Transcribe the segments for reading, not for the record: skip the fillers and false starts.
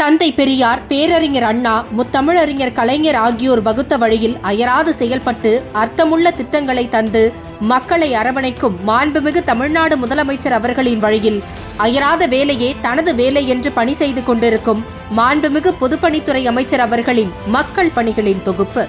தந்தை பெரியார், பேரறிஞர் அண்ணா, முத்தமிழறிஞர் கலைஞர் ஆகியோர் வகுத்த வழியில் அயராது செயல்பட்டு அர்த்தமுள்ள திட்டங்களை தந்து மக்களை அரவணைக்கும் மாண்புமிகு தமிழ்நாடு முதலமைச்சர் அவர்களின் வழியில் அயராத வேலையே தனது வேலை என்று பணி செய்து கொண்டிருக்கும் மாண்புமிகு பொதுப்பணித்துறை அமைச்சர் அவர்களின் மக்கள் பணிகளின் தொகுப்பு.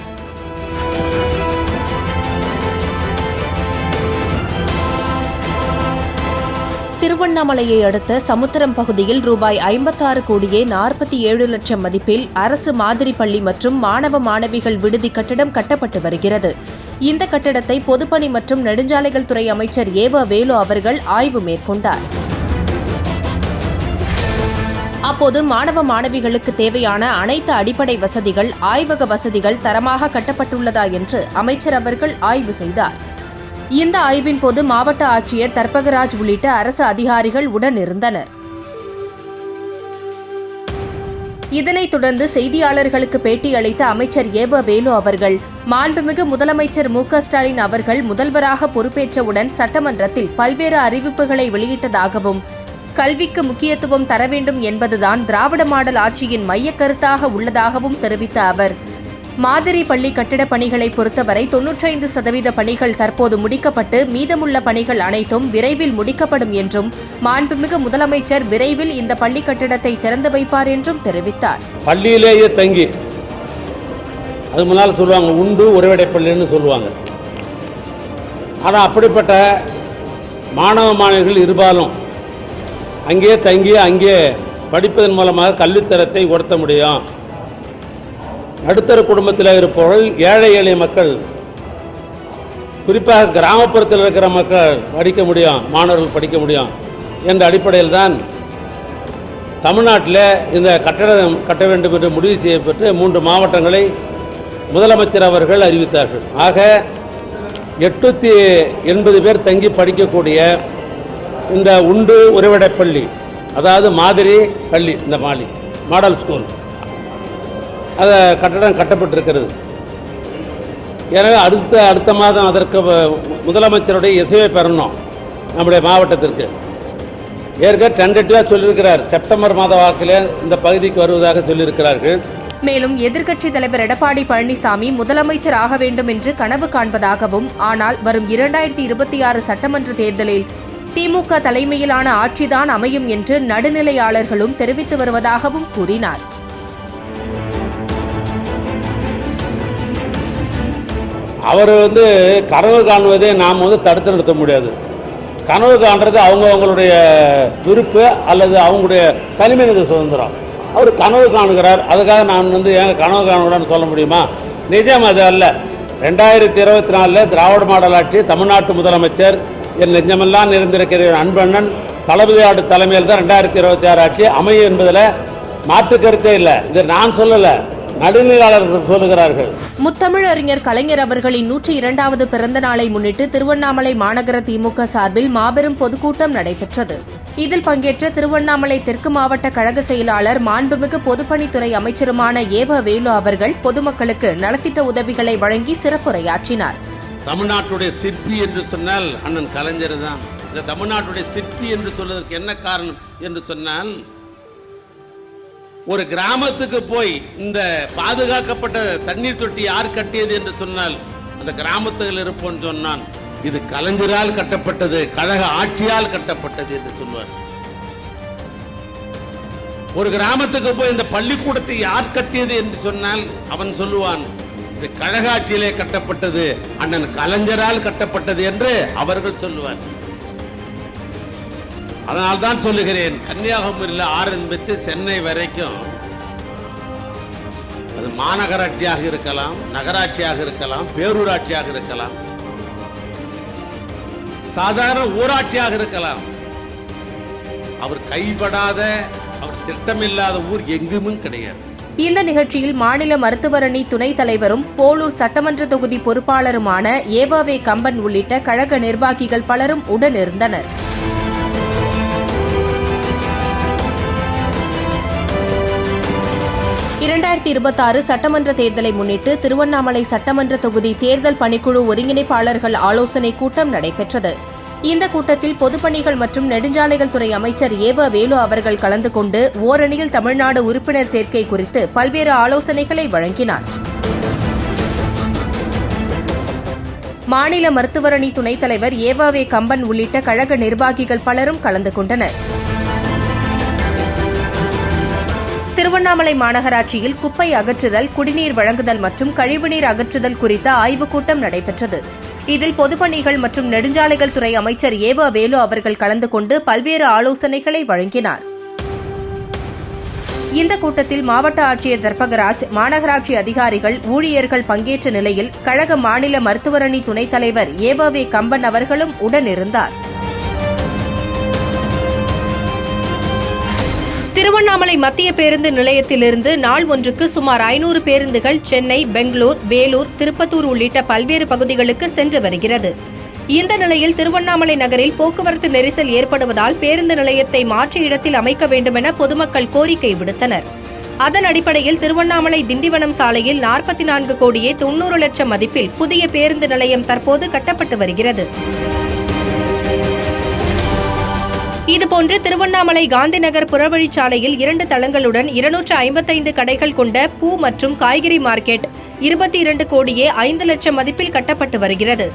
திருவண்ணாமலையை அடுத்த சமுத்திரம் பகுதியில் ரூபாய் 56 கோடியே 47 லட்சம் மதிப்பில் அரசு மாதிரி பள்ளி மற்றும் மாணவ மாணவிகள் விடுதி கட்டடம் கட்டப்பட்டு வருகிறது. இந்த கட்டடத்தை பொதுப்பணி மற்றும் நெடுஞ்சாலைகள் துறை அமைச்சர் ஏவ வேலு அவர்கள் ஆய்வு மேற்கொண்டார். அப்போது மாணவ மாணவிகளுக்கு தேவையான அனைத்து அடிப்படை வசதிகள், ஆய்வக வசதிகள் தரமாக கட்டப்பட்டுள்ளதா என்று அமைச்சர் அவர்கள் ஆய்வு செய்தார். இந்த ஆய்வின் போது மாவட்ட ஆட்சியர் தர்பகராஜ் உள்ளிட்ட அரசு அதிகாரிகள் உடனிருந்தனர். இதனைத் தொடர்ந்து செய்தியாளர்களுக்கு பேட்டியளித்த அமைச்சர் ஏவ வேலு அவர்கள், மாண்புமிகு முதலமைச்சர் மு.க.ஸ்டாலின் அவர்கள் முதல்வராக பொறுப்பேற்றவுடன் சட்டமன்றத்தில் பல்வேறு அறிவிப்புகளை வெளியிட்டதாகவும், கல்விக்கு முக்கியத்துவம் தர வேண்டும் என்பதுதான் திராவிட மாடல் ஆட்சியின் மையக் கருத்தாக உள்ளதாகவும் தெரிவித்த அவர், மாதிரி பள்ளி கட்டிடப் பணிகளை பொறுத்தவரை 95% பணிகள் தற்போது முடிக்கப்பட்டு மீதமுள்ள பணிகள் அனைத்தும் விரைவில் முடிக்கப்படும் என்றும், மாண்புமிகு முதலமைச்சர் விரைவில் இந்த பள்ளி கட்டிடத்தை திறந்து வைப்பார் என்றும் தெரிவித்தார். பள்ளியிலேயே தங்கி அது முன்னால் சொல்லுவாங்க உண்டு உறைவிடை பள்ளின்னு சொல்லுவாங்க. ஆனால் அப்படிப்பட்ட மாணவ மாணவிகள் இருபாலும் அங்கே தங்கி அங்கே படிப்பதன் மூலமாக கல்வித்தரத்தை உயர்த்த முடியும். நடுத்தர குடும்பத்தில் இருப்பவர்கள், ஏழை எளிய மக்கள், குறிப்பாக கிராமப்புறத்தில் இருக்கிற மக்கள் படிக்க முடியும், மாணவர்கள் படிக்க முடியும் என்ற அடிப்படையில் தான் தமிழ்நாட்டில் இந்த கட்டடம் கட்ட வேண்டும் என்று முடிவு செய்யப்பட்டு 3 மாவட்டங்களை முதலமைச்சர் அவர்கள் அறிவித்தார்கள். ஆக 880 பேர் தங்கி படிக்கக்கூடிய இந்த உண்டு உறைவிடை பள்ளி, அதாவது மாதிரி பள்ளி, இந்த மாடல் ஸ்கூல், அதை கட்டடம் கட்டப்பட்டிருக்கிறது. எனவே அடுத்த மாதம் அதற்கு முதலமைச்சருடைய இசைவை பெறணும் நம்முடைய மாவட்டத்திற்கு. ஏற்கனவே டென்டேட்டிவாக சொல்லியிருக்கிறார், செப்டம்பர் மாத வாக்கில் இந்த பகுதிக்கு வருவதாக சொல்லியிருக்கிறார்கள். மேலும் எதிர்க்கட்சித் தலைவர் எடப்பாடி பழனிசாமி முதலமைச்சர் ஆக வேண்டும் என்று கனவு காண்பதாகவும், ஆனால் வரும் 2026 சட்டமன்ற தேர்தலில் திமுக தலைமையிலான ஆட்சிதான் அமையும் என்று நடுநிலையாளர்களும் தெரிவித்து வருவதாகவும் கூறினார். அவர் கனவு காணுவதை நாம் தடுத்து நிறுத்த முடியாது. கனவு காண்றது அவங்களுடைய விருப்பு அல்லது அவங்களுடைய தனிமனித சுதந்திரம். அவர் கனவு காணுகிறார், அதுக்காக நான் ஏங்க கனவு காணக்கூடாதுன்னு சொல்ல முடியுமா? நிஜம் அது அல்ல. 2024 திராவிட மாடல் ஆட்சி, தமிழ்நாட்டு முதலமைச்சர் என் நெஞ்சமெல்லாம் நிறைந்திருக்கிற அன்பண்ணன் தளபதியாடு தலைமையில் தான் 2026 ஆட்சி அமையும் என்பதில் மாற்று கருத்தே இல்லை. இது நான் சொல்லலை, நடுநிலையாளர்கள் சொல்லுகிறார்கள். முத்தமிழறிஞர் கலைஞர் அவர்களின் 102வது பிறந்த நாளை முன்னிட்டு திருவண்ணாமலை மாநகர திமுக சார்பில் மாபெரும் பொதுக்கூட்டம் நடைபெற்றது. இதில் பங்கேற்ற திருவண்ணாமலை தெற்கு மாவட்ட கழக செயலாளர், மாண்புமிகு பொதுப்பணித்துறை அமைச்சருமான ஏவ வேலு அவர்கள் பொதுமக்களுக்கு நலத்திட்ட உதவிகளை வழங்கி சிறப்புரையாற்றினார். தமிழ்நாட்டுடைய சிற்பி என்று சொன்னால் அண்ணன் கலைஞர் தான். இந்த தமிழ்நாட்டுடைய சிற்பி என்று சொல்வதற்கு என்ன காரணம் என்று சொன்னால், ஒரு கிராமத்துக்கு போய் இந்த பாதுகாக்கப்பட்ட தண்ணீர் தொட்டி யார் கட்டியது என்று சொன்னால் அந்த கிராமத்தில் இருப்போம் சொன்னான், இது கலைஞரால் கட்டப்பட்டது, கழக ஆட்சியால் கட்டப்பட்டது என்று சொல்வார். ஒரு கிராமத்துக்கு போய் இந்த பள்ளிக்கூடத்தை யார் கட்டியது என்று சொன்னால் அவன் சொல்லுவான், இது கழக ஆட்சியிலே கட்டப்பட்டது, அண்ணன் கலைஞரால் கட்டப்பட்டது என்று அவர்கள் சொல்லுவார். அதனால்தான் சொல்லுகிறேன், கன்னியாகுமரியில் ஆரம்பித்து சென்னை வரைக்கும் அது மாநகராட்சியாக இருக்கலாம், நகராட்சியாக இருக்கலாம், பேரூராட்சியாக இருக்கலாம், சாதாரண ஊராட்சியாக இருக்கலாம், அவர் கைப்படாத, அவர் திட்டமில்லாத ஊர் எங்குமே கிடையாது. இந்த நிகழ்ச்சியில் மாநில மருத்துவரணி துணைத் தலைவரும் போலூர் சட்டமன்ற தொகுதி பொறுப்பாளருமான ஏவாவே கம்பன் உள்ளிட்ட கழக நிர்வாகிகள் பலரும் உடனிருந்தனர். 2026 சட்டமன்ற தேர்தலை முன்னிட்டு திருவண்ணாமலை சட்டமன்ற தொகுதி தேர்தல் பணிக்குழு ஒருங்கிணைப்பாளர்கள் ஆலோசனைக் கூட்டம் நடைபெற்றது. இந்த கூட்டத்தில் பொதுப்பணிகள் மற்றும் நெடுஞ்சாலைகள் துறை அமைச்சர் ஏவ வேலு அவர்கள் கலந்து கொண்டு ஓரணியில் தமிழ்நாடு உறுப்பினர் சேர்க்கை குறித்து பல்வேறு ஆலோசனைகளை வழங்கினார். மாநில மருத்துவரணி துணைத் தலைவர் ஏவாவே கம்பன் உள்ளிட்ட கழக நிர்வாகிகள் பலரும் கலந்து கொண்டனர். திருவண்ணாமலை மாநகராட்சியில் குப்பை அகற்றுதல், குடிநீர் வழங்குதல் மற்றும் கழிவுநீர் அகற்றுதல் குறித்த ஆய்வுக் கூட்டம் நடைபெற்றது. இதில் பொதுப்பணிகள் மற்றும் நெடுஞ்சாலைகள் துறை அமைச்சர் ஏவ வேலு அவர்கள் கலந்து கொண்டு பல்வேறு ஆலோசனைகளை வழங்கினார். இந்த கூட்டத்தில் மாவட்ட ஆட்சியர் தர்பகராஜ், மாநகராட்சி அதிகாரிகள், ஊழியர்கள் பங்கேற்ற நிலையில் கழக மாநில மருத்துவரணி துணைத் தலைவர் ஏவாவே கம்பன் அவர்களும் உடனிருந்தார். திருவண்ணாமலை மத்திய பேருந்து நிலையத்திலிருந்து நாள் ஒன்றுக்கு சுமார் 500 பேருந்துகள் சென்னை, பெங்களூர், வேலூர், திருப்பத்தூர் உள்ளிட்ட பல்வேறு பகுதிகளுக்கு சென்று வருகிறது. இந்த நிலையில் திருவண்ணாமலை நகரில் போக்குவரத்து நெரிசல் ஏற்படுவதால் பேருந்து நிலையத்தை மாற்று இடத்தில் அமைக்க வேண்டுமென பொதுமக்கள் கோரிக்கை விடுத்தனர். அதன் அடிப்படையில் திருவண்ணாமலை திண்டிவனம் சாலையில் 44 கோடியே 90 லட்சம் மதிப்பில் புதிய பேருந்து நிலையம் தற்போது கட்டப்பட்டு வருகிறது. இதுபோன்று திருவண்ணாமலை காந்திநகர் புறவழிச்சாலையில் 2 தளங்களுடன் 255 கடைகள் கொண்ட பூ மற்றும் காய்கறி மார்க்கெட் 22 கோடியே 5 லட்சம் மதிப்பில் கட்டப்பட்டு வருகிறது.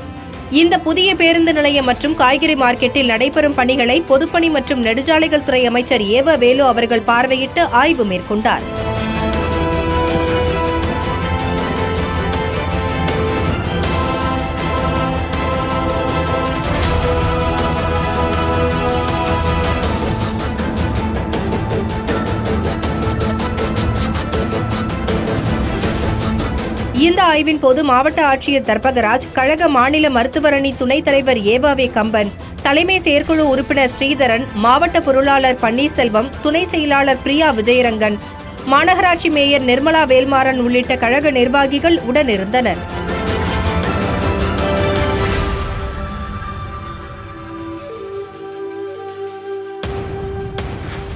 இந்த புதிய பேருந்து நிலையம் மற்றும் காய்கறி மார்க்கெட்டில் நடைபெறும் பணிகளை பொதுப்பணி மற்றும் நெடுஞ்சாலைகள் துறை அமைச்சர் ஏவ வேலு அவர்கள் பார்வையிட்டு ஆய்வு மேற்கொண்டார். இந்த ஆய்வின் போது மாவட்ட ஆட்சியர் தர்பகராஜ், கழக மாநில மருத்துவரணி துணைத் தலைவர் ஏவாவே கம்பன், தலைமை செயற்குழு உறுப்பினர் ஸ்ரீதரன், மாவட்ட பொருளாளர் பன்னீர்செல்வம், துணை செயலாளர் பிரியா விஜயரங்கன், மாநகராட்சி மேயர் நிர்மலா வேல்மாறன் உள்ளிட்ட கழக நிர்வாகிகள் உடனிருந்தனர்.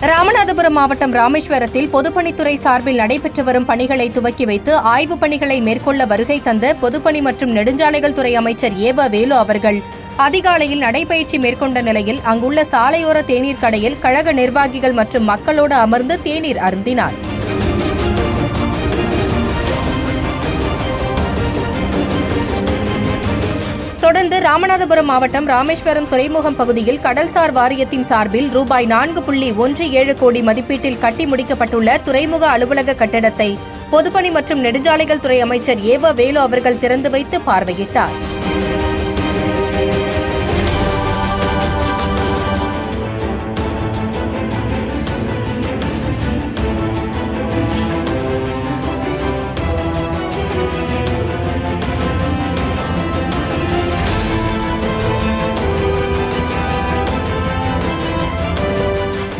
ராமநாதபுரம் மாவட்டம் ராமேஸ்வரத்தில் பொதுப்பணித்துறை சார்பில் நடைபெற்று வரும் பணிகளை துவக்கி வைத்து ஆய்வுப் பணிகளை மேற்கொள்ள வருகை தந்த பொதுப்பணி மற்றும் நெடுஞ்சாலைகள் துறை அமைச்சர் ஏவ வேலு அவர்கள் அதிகாலையில் நடைபயிற்சி மேற்கொண்ட நிலையில் அங்குள்ள சாலையோர தேநீர் கடையில் கழக நிர்வாகிகள் மற்றும் மக்களோடு அமர்ந்து தேநீர் அருந்தினார். தொடர்ந்து ராமநாதபுரம் மாவட்டம் ராமேஸ்வரம் துறைமுகம் பகுதியில் கடல்சார் வாரியத்தின் சார்பில் ரூபாய் 4.17 கோடி மதிப்பீட்டில் கட்டி முடிக்கப்பட்டுள்ள துறைமுக அலுவலக கட்டிடத்தை பொதுப்பணி மற்றும் நெடுஞ்சாலைகள் துறை அமைச்சர் ஏவ வேலு அவர்கள் திறந்து வைத்து பார்வையிட்டார்.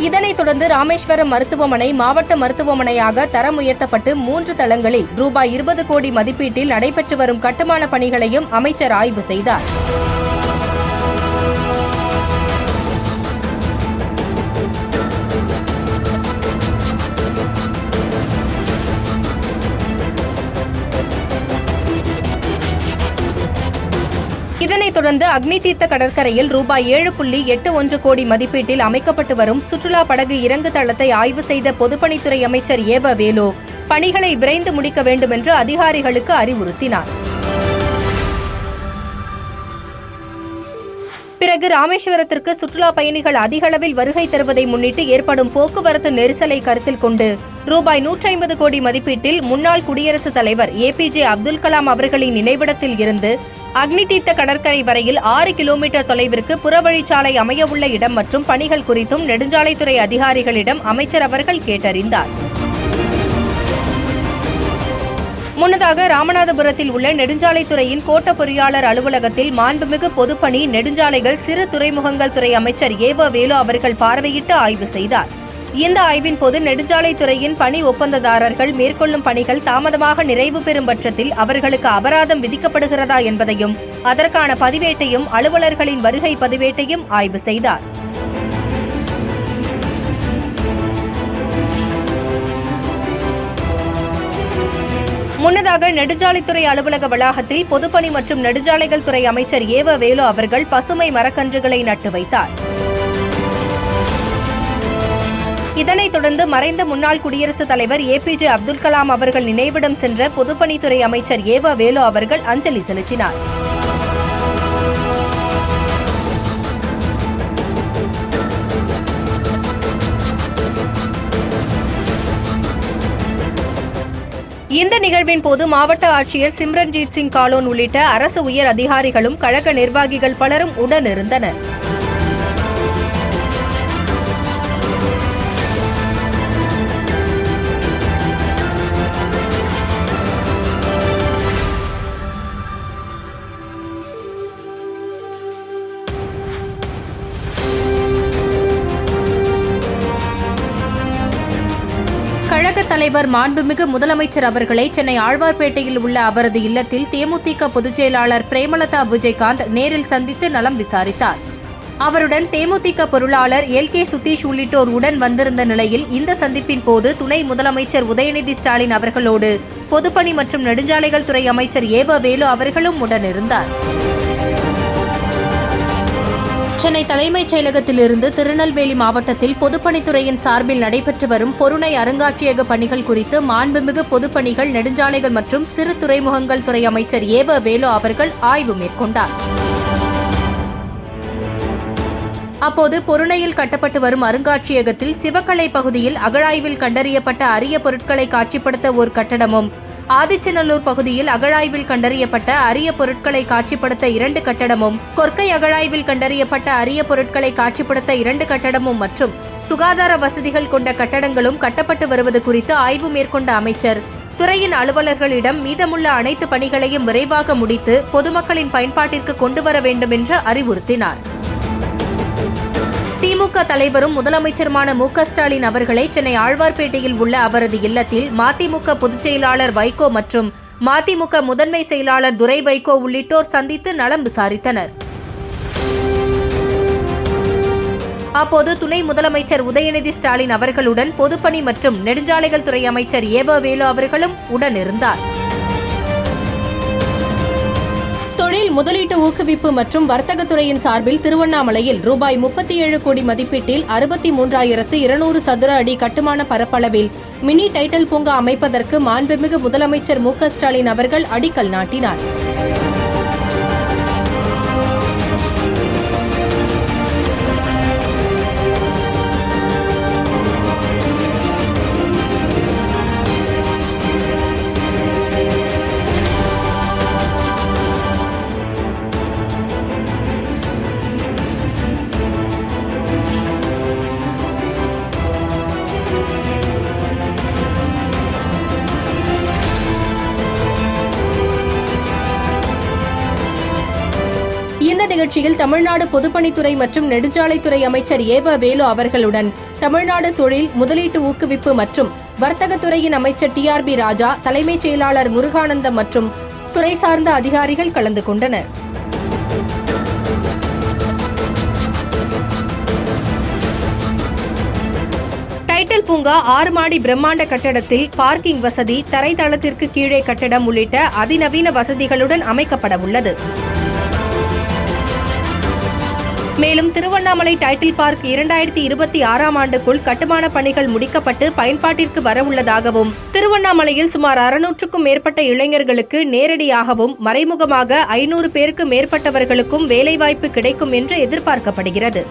இதனைத் தொடர்ந்து ராமேஸ்வரம் மருத்துவமனை மாவட்ட மருத்துவமனையாக தரம் உயர்த்தப்பட்டு 3 தளங்களில் ரூபாய் 20 கோடி மதிப்பீட்டில் நடைபெற்று வரும் கட்டுமான பணிகளையும் அமைச்சர் ஆய்வு செய்தார். இதனைத் தொடர்ந்து அக்னி தீர்த்த கடற்கரையில் ரூபாய் 7.81 கோடி மதிப்பீட்டில் அமைக்கப்பட்டு வரும் சுற்றுலா படகு இறங்கு தளத்தை ஆய்வு செய்த பொதுப்பணித்துறை அமைச்சர் ஏவ வேலு பணிகளை விரைந்து முடிக்க வேண்டும் என்று அதிகாரிகளுக்கு அறிவுறுத்தினார். பிறகு ராமேஸ்வரத்திற்கு சுற்றுலா பயணிகள் அதிகளவில் வருகை தருவதை முன்னிட்டு ஏற்படும் போக்குவரத்து நெரிசலை கருத்தில் கொண்டு ரூபாய் 150 கோடி மதிப்பீட்டில் முன்னாள் குடியரசுத் தலைவர் APJ அப்துல் கலாம் அவர்களின் நினைவிடத்தில் இருந்து அக்னி தீர்த்த கடற்கரை வரையில் 6 கிலோமீட்டர் தொலைவிற்கு புறவழிச்சாலை அமையவுள்ள இடம் மற்றும் பணிகள் குறித்தும் நெடுஞ்சாலைத்துறை அதிகாரிகளிடம் அமைச்சர் அவர்கள் கேட்டறிந்தார். முன்னதாக ராமநாதபுரத்தில் உள்ள நெடுஞ்சாலைத்துறையின் கோட்ட பொறியாளர் அலுவலகத்தில் மாண்புமிகு பொதுப்பணி, நெடுஞ்சாலைகள், சிறு துறைமுகங்கள் துறை அமைச்சர் ஏவ வேலு அவர்கள் பார்வையிட்டு ஆய்வு செய்தார். இந்த ஆய்வின் போது நெடுஞ்சாலைத்துறையின் பணி ஒப்பந்ததாரர்கள் மேற்கொள்ளும் பணிகள் தாமதமாக நிறைவு பெறும் பட்சத்தில் அவர்களுக்கு அபராதம் விதிக்கப்படுகிறதா என்பதையும் அதற்கான பதிவேட்டையும் அலுவலர்களின் வருகை பதிவேட்டையும் ஆய்வு செய்தார். முன்னதாக நெடுஞ்சாலைத்துறை அலுவலக வளாகத்தில் பொதுப்பணி மற்றும் நெடுஞ்சாலைகள் துறை அமைச்சர் ஏவ வேலு அவர்கள் பசுமை மரக்கன்றுகளை நட்டு வைத்தார். இதனைத் தொடர்ந்து மறைந்த முன்னாள் குடியரசுத் தலைவர் APJ அப்துல் கலாம் அவர்கள் நினைவிடம் சென்ற பொதுப்பணித்துறை அமைச்சர் ஏவ வேலு அவர்கள் அஞ்சலி செலுத்தினார். இந்த நிகழ்வின் போது மாவட்ட ஆட்சியர் சிம்ரன்ஜீத் சிங் காலோன் உள்ளிட்ட அரசு உயர் அதிகாரிகளும் கழக நிர்வாகிகள் பலரும் உடனிருந்தனர். கழகத் தலைவர் மாண்புமிகு முதலமைச்சர் அவர்களை சென்னை ஆழ்வார்பேட்டையில் உள்ள அவரது இல்லத்தில் தேமுதிக பொதுச் செயலாளர் பிரேமலதா விஜயகாந்த் நேரில் சந்தித்து நலம் விசாரித்தார். அவருடன் தேமுதிக பொருளாளர் LK சுதீஷ் உள்ளிட்டோர் உடன் வந்திருந்த நிலையில் இந்த சந்திப்பின் போது துணை முதலமைச்சர் உதயநிதி ஸ்டாலின் அவர்களோடு பொதுப்பணி மற்றும் நெடுஞ்சாலைகள் துறை அமைச்சர் ஏவ வேலு அவர்களும் உடனிருந்தார். சென்னை தலைமைச் செயலகத்திலிருந்து திருநெல்வேலி மாவட்டத்தில் பொதுப்பணித்துறையின் சார்பில் நடைபெற்று வரும் பொருணை அருங்காட்சியக பணிகள் குறித்து மாண்புமிகு பொதுப்பணிகள் நெடுஞ்சாலைகள் மற்றும் சிறு துறைமுகங்கள் துறை அமைச்சர் ஏவ வேலு அவர்கள் ஆய்வு மேற்கொண்டார். அப்போது பொருணையில் கட்டப்பட்டு வரும் அருங்காட்சியகத்தில் சிவக்கலை பகுதியில் அகழாய்வில் கண்டறியப்பட்ட அரிய பொருட்களை காட்சிப்படுத்த ஒரு கட்டடமும், ஆதிச்சநல்லூர் பகுதியில் அகழாய்வில் கண்டறியப்பட்ட அரிய பொருட்களை காட்சிப்படுத்த 2 கட்டடமும், கொர்க்கை அகழாய்வில் கண்டறியப்பட்ட அரிய பொருட்களை காட்சிப்படுத்த 2 கட்டடமும் மற்றும் சுகாதார வசதிகள் கொண்ட கட்டடங்களும் கட்டப்பட்டு வருவது குறித்து ஆய்வு மேற்கொண்ட அமைச்சர் துறையின் அலுவலர்களிடம் மீதமுள்ள அனைத்து பணிகளையும் விரைவாக முடித்து பொதுமக்களின் பயன்பாட்டிற்கு கொண்டுவர வேண்டும் என்று அறிவுறுத்தினார். திமுக தலைவரும் முதலமைச்சருமான MK ஸ்டாலின் அவர்களை சென்னை ஆழ்வார்பேட்டையில் உள்ள அவரது இல்லத்தில் மதிமுக பொதுச் செயலாளர் வைகோ மற்றும் மதிமுக முதன்மை செயலாளர் துரை வைகோ உள்ளிட்டோர் சந்தித்து நலம் விசாரித்தனர். அப்போது துணை முதலமைச்சர் உதயநிதி ஸ்டாலின் அவர்களுடன் பொதுப்பணி மற்றும் நெடுஞ்சாலைகள் துறை அமைச்சர் ஏவ வேலு அவர்களும் உடனிருந்தார். தொழில் முதலீட்டு ஊக்குவிப்பு மற்றும் வர்த்தகத்துறையின் சார்பில் திருவண்ணாமலையில் ரூபாய் 37 கோடி மதிப்பீட்டில் 63,200 சதுர அடி கட்டுமான பரப்பளவில் மினி டைட்டில் பூங்கா அமைப்பதற்கு மாண்புமிகு முதலமைச்சர் MK ஸ்டாலின் அவர்கள் அடிக்கல் நாட்டினார். இந்த நிகழ்ச்சியில் தமிழ்நாடு பொதுப்பணித்துறை மற்றும் நெடுஞ்சாலைத்துறை அமைச்சர் ஏவ வேலு அவர்களுடன் தமிழ்நாடு தொழில் முதலீட்டு ஊக்குவிப்பு மற்றும் வர்த்தகத்துறையின் அமைச்சர் TRB ராஜா, தலைமைச் செயலாளர் முருகானந்தம் மற்றும் துறை சார்ந்த அதிகாரிகள் கலந்து கொண்டனர். டைட்டில் பூங்கா 6 மாடி பிரம்மாண்ட கட்டடத்தில் பார்க்கிங் வசதி, தரைத்தளத்திற்கு கீழே கட்டடம் உள்ளிட்ட அதிநவீன வசதிகளுடன் அமைக்கப்பட உள்ளது. மேலும் திருவண்ணாமலை டைட்டில் பார்க் 2026ஆம் ஆண்டுக்குள் கட்டுமான பணிகள் முடிக்கப்பட்டு பயன்பாட்டிற்கு வரவுள்ளதாகவும், திருவண்ணாமலையில் சுமார் 600க்கும் மேற்பட்ட இளைஞர்களுக்கு நேரடியாகவும் மறைமுகமாக 500 பேருக்கு மேற்பட்டவர்களுக்கும் வேலைவாய்ப்பு கிடைக்கும் என்று எதிர்பார்க்கப்படுகிறது.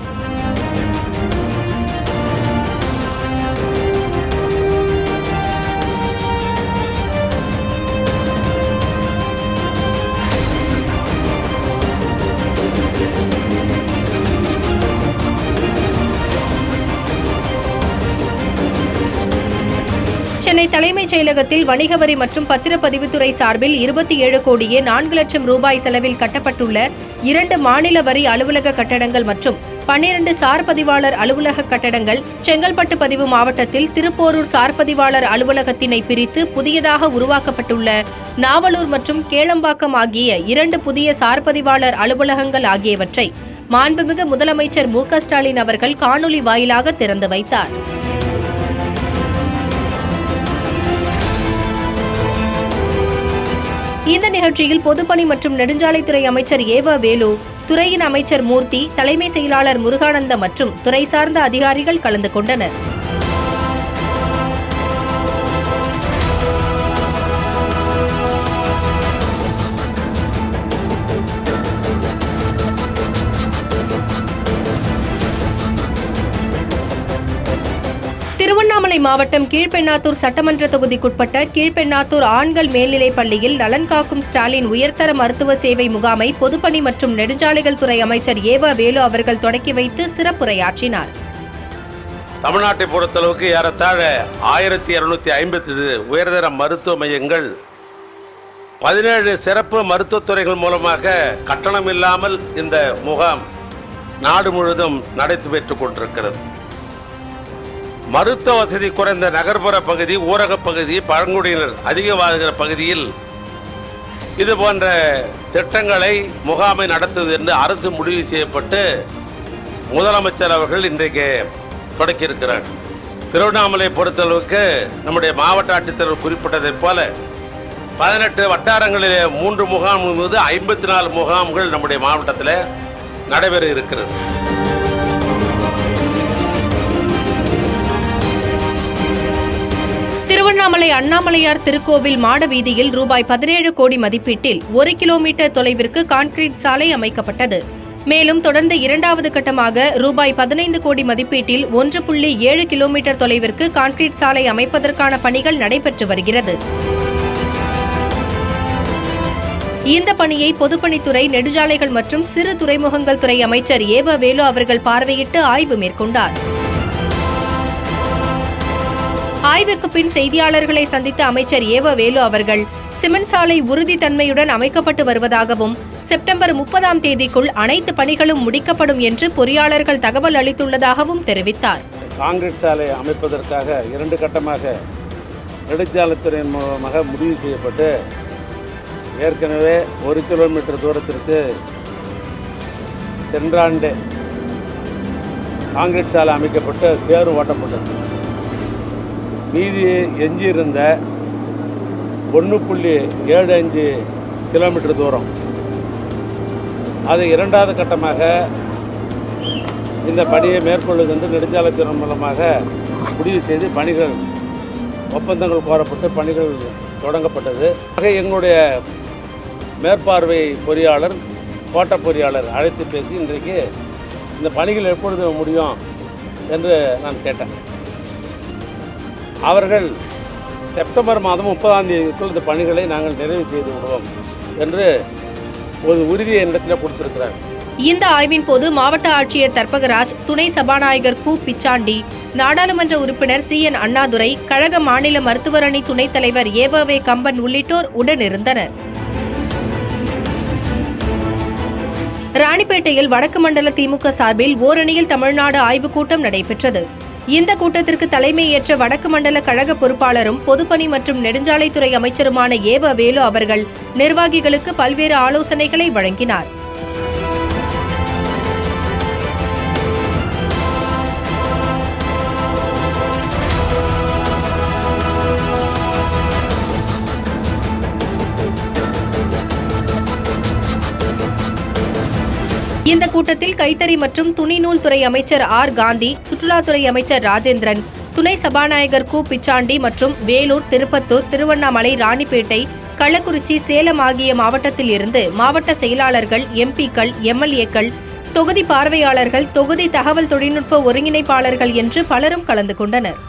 சென்னை தலைமைச் செயலகத்தில் வணிக வரி மற்றும் பத்திரப்பதிவுத்துறை சார்பில் 27 கோடியே 4 லட்சம் ரூபாய் செலவில் கட்டப்பட்டுள்ள 2 மாநில வரி அலுவலக கட்டடங்கள் மற்றும் 12 சார் பதிவாளர் அலுவலக கட்டடங்கள், செங்கல்பட்டு பதிவு மாவட்டத்தில் திருப்போரூர் சார் பதிவாளர் அலுவலகத்தினை பிரித்து புதியதாக உருவாக்கப்பட்டுள்ள நாவலூர் மற்றும் கேளம்பாக்கம் ஆகிய 2 புதிய சார் பதிவாளர் அலுவலகங்கள் ஆகியவற்றை மாண்புமிகு முதலமைச்சர் MK ஸ்டாலின் அவர்கள் காணொலி வாயிலாக திறந்து வைத்தார். இந்த நிகழ்ச்சியில் பொதுப்பணி மற்றும் நெடுஞ்சாலைத்துறை அமைச்சர் ஏவ வேலு, துறையின் அமைச்சர் மூர்த்தி, தலைமை செயலாளர் முருகானந்த மற்றும் துறை சார்ந்த அதிகாரிகள் கலந்து கொண்டனர். திருவண்ணாமலை மாவட்டம் கீழ்பெண்ணாத்தூர் சட்டமன்ற தொகுதிக்குட்பட்ட கீழ்பெண்ணாத்தூர் ஆண்கள் மேல்நிலைப் பள்ளியில் நலன் காக்கும் ஸ்டாலின் உயர்தர மருத்துவ சேவை முகாமை பொதுப்பணி மற்றும் நெடுஞ்சாலைகள் துறை அமைச்சர் ஏவ வேலு அவர்கள் தொடக்கி வைத்து சிறப்புரையாற்றினார். தமிழ்நாட்டை பொறுத்தளவுக்கு ஏறத்தாழ 1250 உயர்தர மருத்துவ மையங்கள் 17 சிறப்பு மருத்துவத்துறைகள் மூலமாக கட்டணம் இல்லாமல் இந்த முகாம் நாடு முழுவதும் நடைபெற்றுக் கொண்டிருக்கிறது. மருத்துவ வசதி குறைந்த நகர்ப்புற பகுதி, ஊரகப் பகுதி, பழங்குடியினர் அதிக வாழ்கிற பகுதியில் இது போன்ற திட்டங்களை முகாமை நடத்துவது என்று அரசு முடிவு செய்யப்பட்டு முதலமைச்சர் அவர்கள் இன்றைக்கு தொடக்கியிருக்கிறார். திருவண்ணாமலை பொறுத்தளவுக்கு நம்முடைய மாவட்ட ஆட்சித்தலைவர் குறிப்பிட்டதைப் போல 18 வட்டாரங்களிலே 3 முகாம் மீது 54 முகாம்கள் நம்முடைய மாவட்டத்தில் நடைபெற இருக்கிறது. திருவண்ணாமலை அண்ணாமலையார் திருக்கோவில் மாட வீதியில் ரூபாய் 17 கோடி மதிப்பீட்டில் 1 கிலோமீட்டர் தொலைவிற்கு கான்கிரீட் சாலை அமைக்கப்பட்டது. மேலும் தொடர்ந்து 2வது கட்டமாக ரூபாய் 15 கோடி மதிப்பீட்டில் 1.7 கிலோமீட்டர் தொலைவிற்கு கான்கிரீட் சாலை அமைப்பதற்கான பணிகள் நடைபெற்று வருகிறது. இந்த பணியை பொதுப்பணித்துறை, நெடுஞ்சாலைகள் மற்றும் சிறு துறைமுகங்கள் துறை அமைச்சர் ஏவ வேலு அவர்கள் பார்வையிட்டு ஆய்வு மேற்கொண்டார். ஆய்வுக்கு பின் செய்தியாளர்களை சந்தித்த அமைச்சர் ஏவ வேலு அவர்கள் சிமெண்ட் சாலை உறுதித்தன்மையுடன் அமைக்கப்பட்டு வருவதாகவும் செப்டம்பர் 30ஆம் தேதிக்குள் அனைத்து பணிகளும் முடிக்கப்படும் என்று பொறியாளர்கள் தகவல் அளித்துள்ளதாகவும் தெரிவித்தார். கான்கிரீட் சாலை அமைப்பதற்காக 2 கட்டமாக நெடுஞ்சாலைத்துறையின் மூலமாக முடிவு செய்யப்பட்டு ஏற்கனவே 1 கிலோமீட்டர் தூரத்திற்கு சென்ற ஆண்டு கான்கிரீட் சாலை அமைக்கப்பட்டு சேறு ஓட்டப்பட்டது. மீதி எஞ்சியிருந்த 1.75 கிலோமீட்டர் தூரம் அது 2வது கட்டமாக இந்த பணியை மேற்கொள்ளுகின்ற நெடுஞ்சாலைத்துறை மூலமாக முடிவு செய்து பணிகள் ஒப்பந்தங்கள் கோரப்பட்டு பணிகள் தொடங்கப்பட்டது. எங்களுடைய மேற்பார்வை பொறியாளர், கோட்ட பொறியாளர் அழைத்து பேசி இன்றைக்கு இந்த பணிகள் எப்பொழுது முடியும் என்று நான் கேட்டேன். அவர்கள் செப்டம்பர் மாதம் 30ஆம் தேதிக்குள் இந்த பணிகளை நாங்கள் நிறைவு செய்து விடுவோம் என்று ஒரு உறுதியை என்னிடத்தில் கொடுத்திருக்கிறார். இந்த ஆய்வின் போது மாவட்ட ஆட்சியர் தர்பகராஜ், துணை சபாநாயகர் கு பிச்சாண்டி, நாடாளுமன்ற உறுப்பினர் CN அண்ணாதுரை, கழக மாநில மருத்துவர் அணி துணைத் தலைவர் ஏவவே கம்பன் உள்ளிட்டோர் உடனிருந்தனர். ராணிப்பேட்டையில் வடக்கு மண்டல திமுக சார்பில் ஓரணியில் தமிழ்நாடு ஆய்வுக் கூட்டம் நடைபெற்றது. இந்த கூட்டத்திற்கு தலைமையேற்ற வடக்கு மண்டல கழக பொறுப்பாளரும் பொதுப்பணி மற்றும் நெடுஞ்சாலைத்துறை அமைச்சருமான ஏவ வேலு அவர்கள் நிர்வாகிகளுக்கு பல்வேறு ஆலோசனைகளை வழங்கினார். இந்த கூட்டத்தில் கைத்தறி மற்றும் துணிநூல் துறை அமைச்சர் R. காந்தி, சுற்றுலாத்துறை அமைச்சர் ராஜேந்திரன், துணை சபாநாயகர் கு பிச்சாண்டி மற்றும் வேலூர், திருப்பத்தூர், திருவண்ணாமலை, ராணிப்பேட்டை, கள்ளக்குறிச்சி, சேலம் ஆகிய மாவட்டத்தில் இருந்து மாவட்ட செயலாளர்கள், MP-க்கள், MLA-க்கள், தொகுதி பார்வையாளர்கள், தொகுதி தகவல் தொழில்நுட்ப ஒருங்கிணைப்பாளர்கள் என்று பலரும் கலந்து கொண்டனர்.